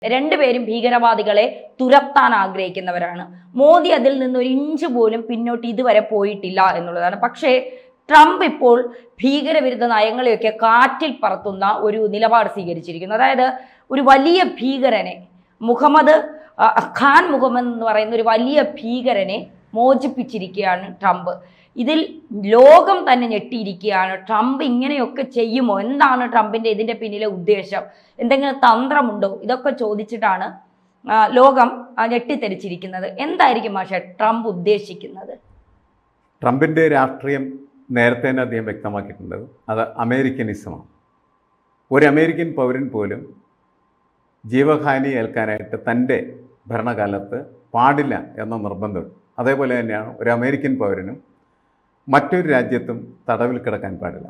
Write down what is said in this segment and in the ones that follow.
രണ്ടുപേരും ഭീകരവാദികളെ തുരത്താൻ ആഗ്രഹിക്കുന്നവരാണ്. മോദി അതിൽ നിന്ന് ഒരു ഇഞ്ച് പോലും പിന്നോട്ട് ഇതുവരെ പോയിട്ടില്ല എന്നുള്ളതാണ്. പക്ഷേ ട്രംപ് ഇപ്പോൾ ഭീകരവിരുദ്ധ നയങ്ങളെയൊക്കെ കാറ്റിൽ പറത്തുന്ന ഒരു നിലപാട് സ്വീകരിച്ചിരിക്കുന്നു. അതായത് ഒരു വലിയ ഭീകരനെ ഖാൻ മുഹമ്മദ് എന്ന് പറയുന്ന ഒരു വലിയ ഭീകരനെ മോചിപ്പിച്ചിരിക്കുകയാണ് ട്രംപ്. ഇതിൽ ലോകം തന്നെ ഞെട്ടിയിരിക്കുകയാണ്. ട്രംപ് ഇങ്ങനെയൊക്കെ ചെയ്യുമോ? എന്താണ് ട്രംപിന്റെ ഇതിന്റെ പിന്നിലെ ഉദ്ദേശം? എന്തെങ്കിലും തന്ത്രമുണ്ടോ? ഇതൊക്കെ ചോദിച്ചിട്ടാണ് ലോകം ഞെട്ടിത്തെരിച്ചിരിക്കുന്നത്. എന്തായിരിക്കും പക്ഷേ ട്രംപ് ഉദ്ദേശിക്കുന്നത്? ട്രംപിന്റെ രാഷ്ട്രീയം നേരത്തെ തന്നെ അദ്ദേഹം വ്യക്തമാക്കിയിട്ടുണ്ട്. അത് അമേരിക്കനിസമാണ്. ഒരു അമേരിക്കൻ പൗരൻ പോലും ജീവഹാനി ഏൽക്കാനായിട്ട് തൻ്റെ ഭരണകാലത്ത് പാടില്ല എന്ന നിർബന്ധമുണ്ട്. അതേപോലെ തന്നെയാണ് ഒരു അമേരിക്കൻ പൗരനും മറ്റൊരു രാജ്യത്തും തടവിൽ കിടക്കാൻ പാടില്ല.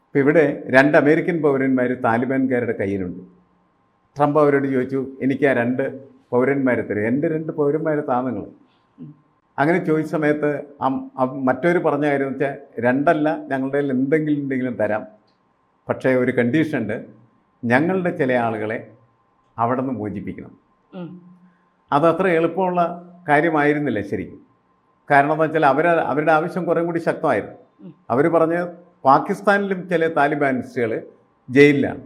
ഇപ്പോൾ ഇവിടെ 2 അമേരിക്കൻ പൗരന്മാർ താലിബാൻകാരുടെ കയ്യിലുണ്ട്. ട്രംപ് അവരോട് ചോദിച്ചു, എനിക്ക് ആ 2 പൗരന്മാരെ തരും, എൻ്റെ 2 പൗരന്മാരെ താന്നുങ്ങൾ. അങ്ങനെ ചോദിച്ച സമയത്ത് മറ്റൊരു പറഞ്ഞ കാര്യം എന്ന് വെച്ചാൽ 2 അല്ല, ഞങ്ങളുടെ കയ്യിൽ എന്തെങ്കിലും തരാം, പക്ഷേ ഒരു കണ്ടീഷൻ ഉണ്ട്, ഞങ്ങളുടെ ചില ആളുകളെ അവിടെ നിന്ന് മോചിപ്പിക്കണം. അതത്ര എളുപ്പമുള്ള കാര്യമായിരുന്നില്ല ശരിക്കും. കാരണം എന്ന് വെച്ചാൽ അവരുടെ ആവശ്യം കുറേ കൂടി ശക്തമായിരുന്നു. അവർ പറഞ്ഞ് പാകിസ്ഥാനിലും ചില താലിബാനിസ്റ്റുകൾ ജയിലിലാണ്,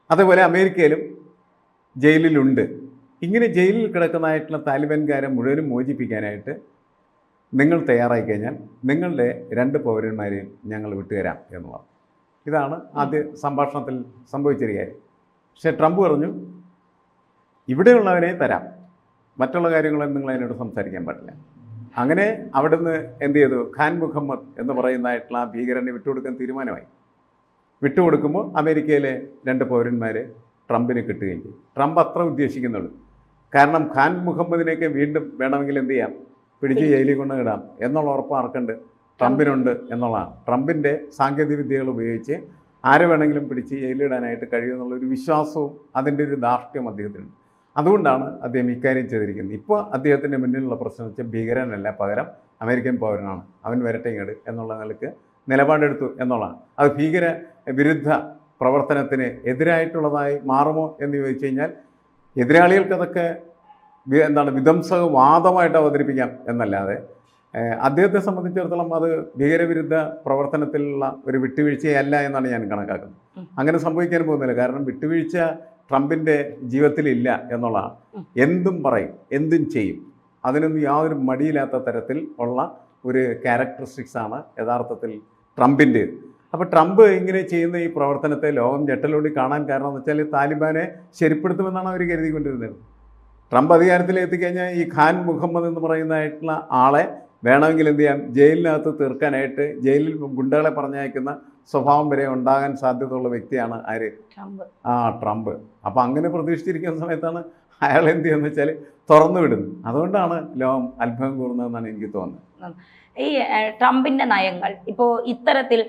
അതേപോലെ അമേരിക്കയിലും ജയിലിലുണ്ട്. ഇങ്ങനെ ജയിലിൽ കിടക്കുന്നതായിട്ടുള്ള താലിബാൻകാരെ മുഴുവനും മോചിപ്പിക്കാനായിട്ട് നിങ്ങൾ തയ്യാറായി കഴിഞ്ഞാൽ നിങ്ങളുടെ 2 പൗരന്മാരെയും ഞങ്ങൾ വിട്ടുതരാം എന്ന് പറഞ്ഞു. ഇതാണ് ആദ്യ സംഭാഷണത്തിൽ സംഭവിച്ചൊരു കാര്യം. പക്ഷേ ട്രംപ് പറഞ്ഞു, ഇവിടെയുള്ളവരെ തരാം, മറ്റുള്ള കാര്യങ്ങളൊന്നും നിങ്ങൾ അതിനോട് സംസാരിക്കാൻ പാടില്ല. അങ്ങനെ അവിടുന്ന് എന്ത് ചെയ്തു? ഖാൻ മുഹമ്മദ് എന്ന് പറയുന്നതായിട്ടുള്ള ആ ഭീകരനെ വിട്ടുകൊടുക്കാൻ തീരുമാനമായി. വിട്ടുകൊടുക്കുമ്പോൾ അമേരിക്കയിലെ 2 പൗരന്മാരെ ട്രംപിന് കിട്ടുകയും ചെയ്തു. ട്രംപ് അത്ര ഉദ്ദേശിക്കുന്നുള്ളൂ. കാരണം ഖാൻ മുഹമ്മദിനെയൊക്കെ വീണ്ടും വേണമെങ്കിൽ എന്ത് ചെയ്യാം, പിടിച്ച് ജയിലിൽ കൊണ്ട് ഇടാം എന്നുള്ള ഉറപ്പ് ആർക്കുണ്ട്? ട്രംപിനുണ്ട് എന്നുള്ളതാണ്. ട്രംപിൻ്റെ സാങ്കേതിക വിദ്യകൾ ഉപയോഗിച്ച് ആരെ വേണമെങ്കിലും പിടിച്ച് ജയിലിടാനായിട്ട് കഴിയുമെന്നുള്ളൊരു വിശ്വാസവും അതിൻ്റെ ഒരു ധാർഷ്ട്യവും അദ്ദേഹത്തിനുണ്ട്. അതുകൊണ്ടാണ് അദ്ദേഹം ഇക്കാര്യം ചെയ്തിരിക്കുന്നത്. ഇപ്പോൾ അദ്ദേഹത്തിൻ്റെ മുന്നിലുള്ള പ്രശ്നം വെച്ചാൽ ഭീകരനല്ല, പകരം അമേരിക്കൻ പൗരനാണ്, അവൻ വരട്ടെ ഇങ്ങോട്ട് എന്നുള്ള നിലയ്ക്ക് നിലപാടെടുത്തു എന്നുള്ളതാണ്. അത് ഭീകര വിരുദ്ധ പ്രവർത്തനത്തിന് എതിരായിട്ടുള്ളതായി മാറുമോ എന്ന് ചോദിച്ചു കഴിഞ്ഞാൽ എതിരാളികൾക്കതൊക്കെ വിധ്വംസകവാദമായിട്ട് അവതരിപ്പിക്കാം എന്നല്ലാതെ അദ്ദേഹത്തെ സംബന്ധിച്ചിടത്തോളം അത് ഭീകരവിരുദ്ധ പ്രവർത്തനത്തിലുള്ള ഒരു വിട്ടുവീഴ്ചയല്ല എന്നാണ് ഞാൻ കണക്കാക്കുന്നത്. അങ്ങനെ സംഭവിക്കാൻ പോകുന്നില്ല. കാരണം വിട്ടുവീഴ്ച ട്രംപിൻ്റെ ജീവിതത്തിലില്ല എന്നുള്ളതാണ്. എന്തും പറയും, എന്തും ചെയ്യും, അതിനൊന്നും യാതൊരു മടിയില്ലാത്ത തരത്തിൽ ഉള്ള ഒരു ക്യാരക്ടറിസ്റ്റിക്സാണ് യഥാർത്ഥത്തിൽ ട്രംപിൻ്റെ. അപ്പോൾ ട്രംപ് ഇങ്ങനെ ചെയ്യുന്ന ഈ പ്രവർത്തനത്തെ ലോകം ഞെട്ടലോടി കാണാൻ കാരണം എന്ന് വെച്ചാൽ താലിബാനെ ശരിപ്പെടുത്തുമെന്നാണ് അവർ കരുതിക്കൊണ്ടിരുന്നത്. ട്രംപ് അധികാരത്തിൽ എത്തിക്കഴിഞ്ഞാൽ ഈ ഖാൻ മുഹമ്മദ് എന്ന് പറയുന്നതായിട്ടുള്ള ആളെ വേണമെങ്കിൽ എന്ത് ചെയ്യാം, ജയിലിനകത്ത് തീർക്കാനായിട്ട് ജയിലിൽ ഗുണ്ടകളെ പറഞ്ഞയക്കുന്ന സ്വഭാവം വരെ ഉണ്ടാകാൻ സാധ്യതയുള്ള വ്യക്തിയാണ് ആര്? ട്രംപ്. അപ്പോൾ അങ്ങനെ പ്രതീക്ഷിച്ചിരിക്കുന്ന സമയത്താണ് അയാൾ എന്ത് ചെയ്യുന്നത് വെച്ചാൽ തുറന്നു വിടുന്നു. അതുകൊണ്ടാണ് ലോകം അത്ഭുതം കൂറുന്നതെന്നാണ് എനിക്ക് തോന്നുന്നത്. ഈ ട്രംപിന്റെ നയങ്ങൾ ഇപ്പോൾ ഇത്തരത്തിൽ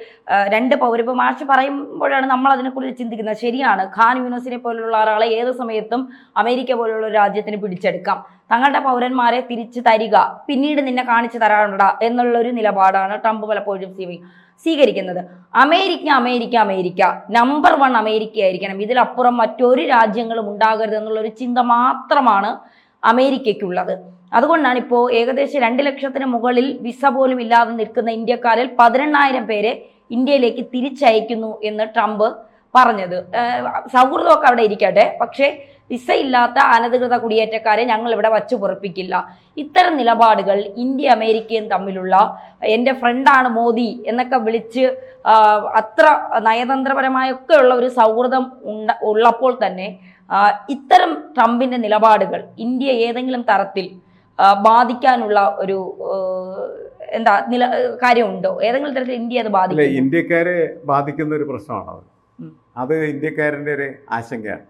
2 പൗരന്മാർ മാർച്ച് പറയുമ്പോഴാണ് നമ്മൾ അതിനെക്കുറിച്ച് ചിന്തിക്കുന്നത്. ശരിയാണ്, ഖാൻ യൂനിസിനെ പോലുള്ള ഒരാളെ ഏത് സമയത്തും അമേരിക്ക പോലുള്ള ഒരു രാജ്യത്തിന് പിടിച്ചെടുക്കാം, തങ്ങളുടെ പൗരന്മാരെ തിരിച്ചു തരിക, പിന്നീട് നിന്നെ കാണിച്ചു തരാനുണ്ട എന്നുള്ളൊരു നിലപാടാണ് ട്രംപ് പലപ്പോഴും സ്വീകരിക്കുന്നത്. അമേരിക്ക നമ്പർ 1 അമേരിക്ക ആയിരിക്കണം, ഇതിലപ്പുറം മറ്റൊരു രാജ്യങ്ങളും ഉണ്ടാകരുത് എന്നുള്ളൊരു ചിന്ത മാത്രമാണ് അമേരിക്കയ്ക്കുള്ളത്. അതുകൊണ്ടാണ് ഇപ്പോൾ ഏകദേശം 2 ലക്ഷത്തിന് മുകളിൽ വിസ പോലും ഇല്ലാതെ നിൽക്കുന്ന ഇന്ത്യക്കാരിൽ 18,000 പേരെ ഇന്ത്യയിലേക്ക് തിരിച്ചയക്കുന്നു എന്ന് ട്രംപ് പറഞ്ഞത്. സൗഹൃദമൊക്കെ അവിടെ ഇരിക്കട്ടെ, പക്ഷേ വിസ ഇല്ലാത്ത അനധികൃത കുടിയേറ്റക്കാരെ ഞങ്ങൾ ഇവിടെ വച്ചു പൊറപ്പിക്കില്ല. ഇത്തരം നിലപാടുകൾ ഇന്ത്യ അമേരിക്കയും തമ്മിലുള്ള എൻ്റെ ഫ്രണ്ടാണ് മോദി എന്നൊക്കെ വിളിച്ച് അത്ര നയതന്ത്രപരമായൊക്കെ ഉള്ള ഒരു സൗഹൃദം ഉള്ളപ്പോൾ തന്നെ ഇത്തരം ട്രംപിന്റെ നിലപാടുകൾ ഇന്ത്യ ഏതെങ്കിലും തരത്തിൽ ബാധിക്കാനുള്ള ഒരു കാര്യമുണ്ടോ? ഏതെങ്കിലും തരത്തിൽ ഇന്ത്യ അത് ബാധിക്കും? ഇന്ത്യക്കാരെ ബാധിക്കുന്ന ഒരു പ്രശ്നമാണ് അത് ഇന്ത്യക്കാരൻ്റെ ഒരു ആശങ്കയാണ്.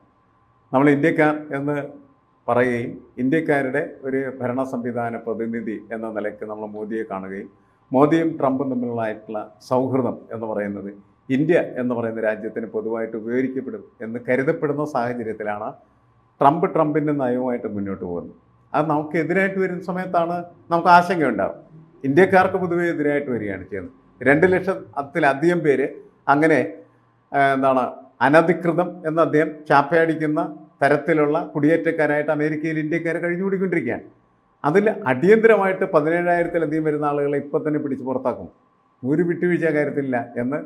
നമ്മൾ ഇന്ത്യക്കാർ എന്ന് പറയുകയും ഇന്ത്യക്കാരുടെ ഒരു ഭരണ സംവിധാന പ്രതിനിധി എന്ന നിലയ്ക്ക് നമ്മൾ മോദിയെ കാണുകയും മോദിയും ട്രംപും തമ്മിലുള്ളതായിട്ടുള്ള സൗഹൃദം എന്ന് പറയുന്നത് ഇന്ത്യ എന്ന് പറയുന്ന രാജ്യത്തിന് പൊതുവായിട്ട് ഉപയോഗിക്കപ്പെടും എന്ന് കരുതപ്പെടുന്ന സാഹചര്യത്തിലാണ് ട്രംപിൻ്റെ നയവുമായിട്ട് മുന്നോട്ട് പോകുന്നത്. അത് നമുക്ക് എതിരായിട്ട് വരുന്ന സമയത്താണ് നമുക്ക് ആശങ്കയുണ്ടാകും. ഇന്ത്യക്കാർക്ക് പൊതുവെ എതിരായിട്ട് വരികയാണ് ചെയ്യുന്നത്. 2 ലക്ഷത്തിലധികം പേര് അങ്ങനെ അനധികൃതം എന്ന് അദ്ദേഹം ചാപ്പയടിക്കുന്ന തരത്തിലുള്ള കുടിയേറ്റക്കാരായിട്ട് അമേരിക്കയിൽ ഇന്ത്യക്കാരെ കഴിഞ്ഞുകൂടിക്കൊണ്ടിരിക്കുകയാണ്. അതിൽ അടിയന്തരമായിട്ട് 17,000-ലധികം വരുന്ന ആളുകളെ ഇപ്പം തന്നെ പിടിച്ച് പുറത്താക്കും. ഒരു വിട്ടുവീഴ്ച കാര്യത്തിലില്ല എന്ന്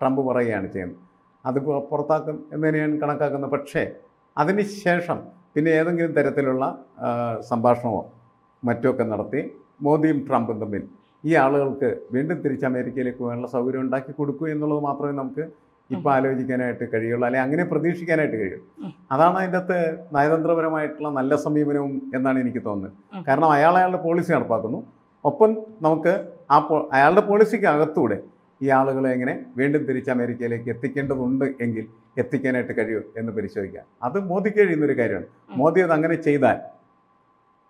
ട്രംപ് പറയുകയാണ് ചെയ്യുന്നത്. അത് പുറത്താക്കും എന്ന് തന്നെയാണ് കണക്കാക്കുന്നത്. പക്ഷേ അതിന് ശേഷം പിന്നെ ഏതെങ്കിലും തരത്തിലുള്ള സംഭാഷണമോ മറ്റുമൊക്കെ നടത്തി മോദിയും ട്രംപും തമ്മിൽ ഈ ആളുകൾക്ക് വീണ്ടും തിരിച്ച് അമേരിക്കയിലേക്ക് പോകാനുള്ള സൗകര്യം ഉണ്ടാക്കി കൊടുക്കൂ എന്നുള്ളത് മാത്രമേ നമുക്ക് ഇപ്പോൾ ആലോചിക്കാനായിട്ട് കഴിയുള്ളൂ, അല്ലെങ്കിൽ അങ്ങനെ പ്രതീക്ഷിക്കാനായിട്ട് കഴിയുള്ളൂ. അതാണ് അതിൻ്റെ അകത്ത് നയതന്ത്രപരമായിട്ടുള്ള നല്ല സമീപനവും എന്നാണ് എനിക്ക് തോന്നുന്നത്. കാരണം അയാളുടെ പോളിസി നടപ്പാക്കുന്നു, ഒപ്പം നമുക്ക് അയാളുടെ പോളിസിക്ക് അകത്തൂടെ ഈ ആളുകളെ എങ്ങനെ വീണ്ടും തിരിച്ച് അമേരിക്കയിലേക്ക് എത്തിക്കേണ്ടതുണ്ട് എങ്കിൽ എത്തിക്കാനായിട്ട് കഴിയും എന്ന് പരിശോധിക്കാം. അത് മോദിക്ക് കഴിയുന്നൊരു കാര്യമാണ്. മോദി അത് അങ്ങനെ ചെയ്താൽ,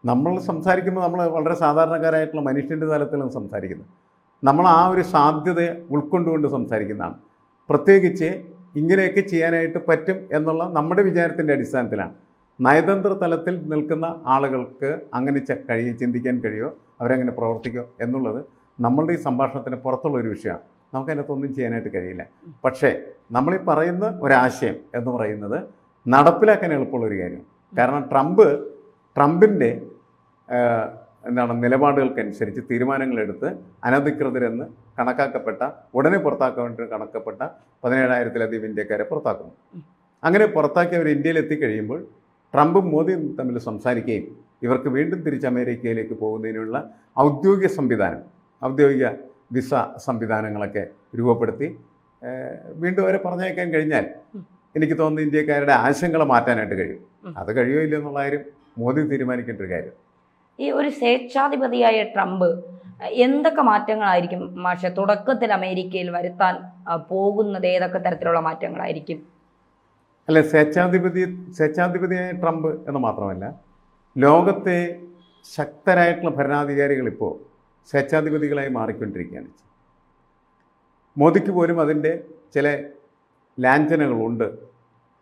നമ്മൾ സംസാരിക്കുമ്പോൾ നമ്മൾ വളരെ സാധാരണക്കാരായിട്ടുള്ള മനുഷ്യൻ്റെ തലത്തിലും സംസാരിക്കുന്നത്, നമ്മൾ ആ ഒരു സാധ്യത ഉൾക്കൊണ്ടുകൊണ്ട് സംസാരിക്കുന്നതാണ്. പ്രത്യേകിച്ച് ഇങ്ങനെയൊക്കെ ചെയ്യാനായിട്ട് പറ്റും എന്നുള്ള നമ്മുടെ വിചാരത്തിൻ്റെ അടിസ്ഥാനത്തിലാണ്. നയതന്ത്ര തലത്തിൽ നിൽക്കുന്ന ആളുകൾക്ക് അങ്ങനെ ചിന്തിക്കാൻ കഴിയുമോ, അവരങ്ങനെ പ്രവർത്തിക്കുമോ എന്നുള്ളത് നമ്മളുടെ ഈ സംഭാഷണത്തിന് പുറത്തുള്ളൊരു വിഷയമാണ്. നമുക്കതിനകത്തൊന്നും ചെയ്യാനായിട്ട് കഴിയില്ല. പക്ഷേ നമ്മളീ പറയുന്ന ഒരാശയം എന്ന് പറയുന്നത് നടപ്പിലാക്കാൻ എളുപ്പമുള്ളൊരു കാര്യമാണ്. കാരണം ട്രംപിൻ്റെ നിലപാടുകൾക്കനുസരിച്ച് തീരുമാനങ്ങളെടുത്ത് അനധികൃതരെന്ന് കണക്കാക്കപ്പെട്ട, ഉടനെ പുറത്താക്കാൻ വേണ്ടി കണക്കപ്പെട്ട 17,000-ലധികം ഇന്ത്യക്കാരെ പുറത്താക്കുന്നു. അങ്ങനെ പുറത്താക്കിയവർ ഇന്ത്യയിൽ എത്തിക്കഴിയുമ്പോൾ ട്രംപും മോദിയും തമ്മിൽ സംസാരിക്കുകയും ഇവർക്ക് വീണ്ടും തിരിച്ച് അമേരിക്കയിലേക്ക് പോകുന്നതിനുള്ള ഔദ്യോഗിക വിസ സംവിധാനങ്ങളൊക്കെ രൂപപ്പെടുത്തി വീണ്ടും അവരെ പറഞ്ഞയക്കാൻ കഴിഞ്ഞാൽ എനിക്ക് തോന്നുന്നു ഇന്ത്യക്കാരുടെ ആശങ്കകൾ മാറ്റാനായിട്ട് കഴിയും. അത് കഴിയോ ഇല്ല എന്നുള്ള കാര്യം മോദി തീരുമാനിക്കേണ്ട ഒരു കാര്യം. ഈ ഒരു സ്വേച്ഛാധിപതിയായ ട്രംപ് എന്തൊക്കെ മാറ്റങ്ങളായിരിക്കും മാഷെ തുടക്കത്തിൽ അമേരിക്കയിൽ വരുത്താൻ പോകുന്നത്? ഏതൊക്കെ തരത്തിലുള്ള മാറ്റങ്ങളായിരിക്കും? അല്ല, സ്വേച്ഛാധിപതിയായ ട്രംപ് എന്ന് മാത്രമല്ല, ലോകത്തെ ശക്തരായിട്ടുള്ള ഭരണാധികാരികൾ ഇപ്പോൾ സ്വേച്ഛാധിപതികളായി മാറിക്കൊണ്ടിരിക്കുകയാണ്. മോദിക്ക് പോലും അതിൻ്റെ ചില ലാഞ്ചനകളുണ്ട്.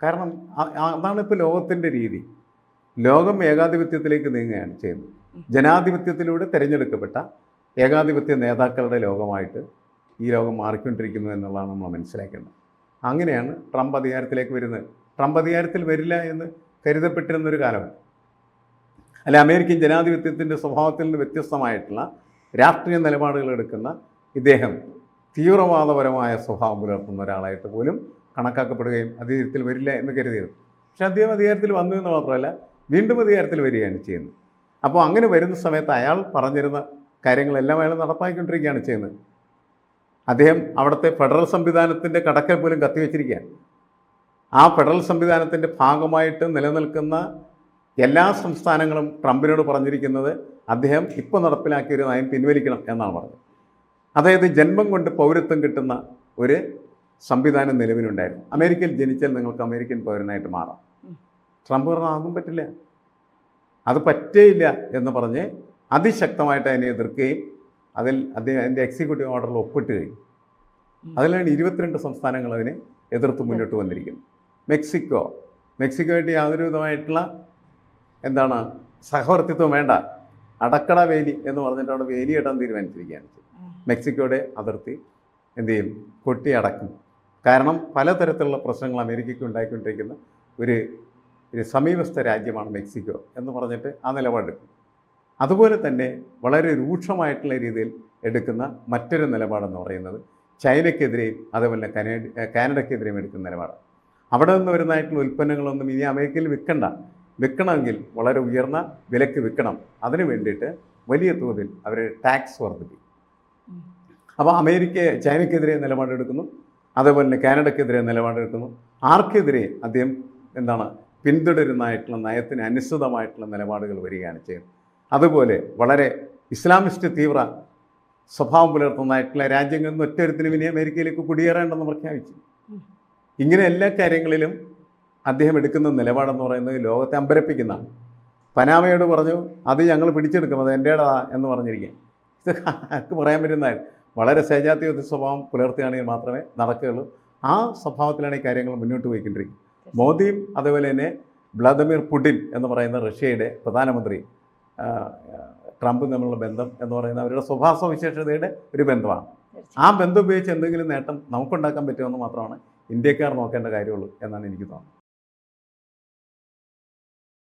കാരണം അതാണ് ഇപ്പോൾ ലോകത്തിൻ്റെ രീതി. ലോകം ഏകാധിപത്യത്തിലേക്ക് നീങ്ങുകയാണ് ചെയ്യുന്നത്. ജനാധിപത്യത്തിലൂടെ തിരഞ്ഞെടുക്കപ്പെട്ട ഏകാധിപത്യ നേതാക്കളുടെ ലോകമായിട്ട് ഈ ലോകം മാറിക്കൊണ്ടിരിക്കുന്നു എന്നുള്ളതാണ് നമ്മൾ മനസ്സിലാക്കേണ്ടത്. അങ്ങനെയാണ് ട്രംപ് അധികാരത്തിലേക്ക് വരുന്നത്. ട്രംപ് അധികാരത്തിൽ വരില്ല എന്ന് കരുതപ്പെട്ടിരുന്നൊരു കാലമാണ്. അല്ല, അമേരിക്കൻ ജനാധിപത്യത്തിൻ്റെ സ്വഭാവത്തിൽ നിന്ന് വ്യത്യസ്തമായിട്ടുള്ള രാഷ്ട്രീയ നിലപാടുകൾ എടുക്കുന്ന ഇദ്ദേഹം തീവ്രവാദപരമായ സ്വഭാവം പുലർത്തുന്ന ഒരാളായിട്ട് പോലും കണക്കാക്കപ്പെടുകയും അധികാരത്തിൽ വരില്ല എന്ന് കരുതിയിരുന്നു. പക്ഷേ അദ്ദേഹം അധികാരത്തിൽ വന്നു എന്ന് മാത്രമല്ല, വീണ്ടും അധികാരത്തിൽ വരികയാണ് ചെയ്യുന്നത്. അപ്പോൾ അങ്ങനെ വരുന്ന സമയത്ത് അയാൾ പറഞ്ഞിരുന്ന കാര്യങ്ങളെല്ലാം അയാൾ നടപ്പാക്കിക്കൊണ്ടിരിക്കുകയാണ് ചെയ്യുന്നത്. അദ്ദേഹം അവിടുത്തെ ഫെഡറൽ സംവിധാനത്തിൻ്റെ കടക്കൽ പോലും കത്തിവെച്ചിരിക്കുകയാണ്. ആ ഫെഡറൽ സംവിധാനത്തിൻ്റെ ഭാഗമായിട്ട് നിലനിൽക്കുന്ന എല്ലാ സംസ്ഥാനങ്ങളും ട്രംപിനോട് പറഞ്ഞിരിക്കുന്നത് അദ്ദേഹം ഇപ്പോൾ നടപ്പിലാക്കിയ ഒരു നയം പിൻവലിക്കണം എന്നാണ് പറഞ്ഞത്. അതായത് ജന്മം കൊണ്ട് പൗരത്വം കിട്ടുന്ന ഒരു സംവിധാനം നിലവിലുണ്ടായിരുന്നു. അമേരിക്കയിൽ ജനിച്ചാൽ നിങ്ങൾക്ക് അമേരിക്കൻ പൗരനായിട്ട് മാറാം. ട്രംപ് പറഞ്ഞാൽ അതൊന്നും പറ്റില്ല, അത് പറ്റേയില്ല എന്ന് പറഞ്ഞ് അതിശക്തമായിട്ട് അതിനെ എതിർക്കുകയും അദ്ദേഹം അതിൻ്റെ എക്സിക്യൂട്ടീവ് ഓർഡറിൽ ഒപ്പിട്ട് കഴിഞ്ഞു. അതിലാണ് 22 സംസ്ഥാനങ്ങൾ അതിനെ എതിർത്ത് മുന്നോട്ട് വന്നിരിക്കുന്നത്. മെക്സിക്കോയായിട്ട് യാതൊരു വിധമായിട്ടുള്ള സഹവർത്തിത്വം വേണ്ട, അടക്കട വേലി എന്ന് പറഞ്ഞിട്ട് അവിടെ വേലി ഇടാൻ തീരുമാനിച്ചിരിക്കുകയാണ്. മെക്സിക്കോയുടെ അതിർത്തി കൊട്ടി അടക്കും. കാരണം പലതരത്തിലുള്ള പ്രശ്നങ്ങൾ അമേരിക്കയ്ക്ക് ഉണ്ടായിക്കൊണ്ടിരിക്കുന്ന ഒരു സമീപസ്ഥ രാജ്യമാണ് മെക്സിക്കോ എന്ന് പറഞ്ഞിട്ട് ആ നിലപാടെടുക്കും. അതുപോലെ തന്നെ വളരെ രൂക്ഷമായിട്ടുള്ള രീതിയിൽ എടുക്കുന്ന മറ്റൊരു നിലപാടെന്ന് പറയുന്നത് ചൈനയ്ക്കെതിരെയും അതേപോലെ കാനഡയ്ക്കെതിരെയും എടുക്കുന്ന നിലപാടാണ്. അവിടെ നിന്ന് വരുന്നതായിട്ടുള്ള ഉൽപ്പന്നങ്ങളൊന്നും ഇനി അമേരിക്കയിൽ വിൽക്കണമെങ്കിൽ വളരെ ഉയർന്ന വിലയ്ക്ക് വിൽക്കണം. അതിന് വേണ്ടിയിട്ട് വലിയ തോതിൽ അവർ ടാക്സ് വർദ്ധിപ്പിക്കും. അപ്പോൾ ചൈനയ്ക്കെതിരെ നിലപാടെടുക്കുന്നു, അതേപോലെ തന്നെ കാനഡയ്ക്കെതിരെ നിലപാടെടുക്കുന്നു. ആർക്കെതിരെ അദ്ദേഹം പിന്തുടരുന്നതായിട്ടുള്ള നയത്തിന് അനുസൃതമായിട്ടുള്ള നിലപാടുകൾ വരികയാണ് ചെയ്യുന്നത്. അതുപോലെ വളരെ ഇസ്ലാമിസ്റ്റ് തീവ്ര സ്വഭാവം പുലർത്തുന്നതായിട്ടുള്ള രാജ്യങ്ങളിൽ നിന്ന് ഒറ്റൊരുത്തിനും ഇനി അമേരിക്കയിലേക്ക് കുടിയേറേണ്ടെന്ന് പ്രഖ്യാപിച്ചു. ഇങ്ങനെ എല്ലാ കാര്യങ്ങളിലും അദ്ദേഹം എടുക്കുന്ന നിലപാടെന്ന് പറയുന്നത് ലോകത്തെ അമ്പരപ്പിക്കുന്നതാണ്. പനാമയോട് പറഞ്ഞു, അത് ഞങ്ങൾ പിടിച്ചെടുക്കും, അത് എൻ്റേടാ എന്ന് പറഞ്ഞിരിക്കുക. ഇത് ആർക്ക് പറയാൻ പറ്റുന്നതായി വളരെ സ്വേച്ഛാധിപത്യ സ്വഭാവം പുലർത്തുകയാണെങ്കിൽ മാത്രമേ നടക്കുകയുള്ളൂ. ആ സ്വഭാവത്തിലാണ് ഈ കാര്യങ്ങൾ മുന്നോട്ട് പോയിക്കൊണ്ടിരിക്കുന്നത്. മോദിയും അതുപോലെ തന്നെ വ്ളാദിമിർ പുടിൻ എന്ന് പറയുന്ന റഷ്യയുടെ പ്രധാനമന്ത്രി ട്രംപും തമ്മിലുള്ള ബന്ധം എന്ന് പറയുന്നത് അവരുടെ സ്വഭാവ സവിശേഷതയുടെ ഒരു ബന്ധമാണ്. ആ ബന്ധം ഉപയോഗിച്ച് എന്തെങ്കിലും നേട്ടം നമുക്കുണ്ടാക്കാൻ പറ്റുമെന്ന് മാത്രമാണ് ഇന്ത്യക്കാർ നോക്കേണ്ട കാര്യമുള്ളൂ എന്നാണ് എനിക്ക് തോന്നുന്നത്.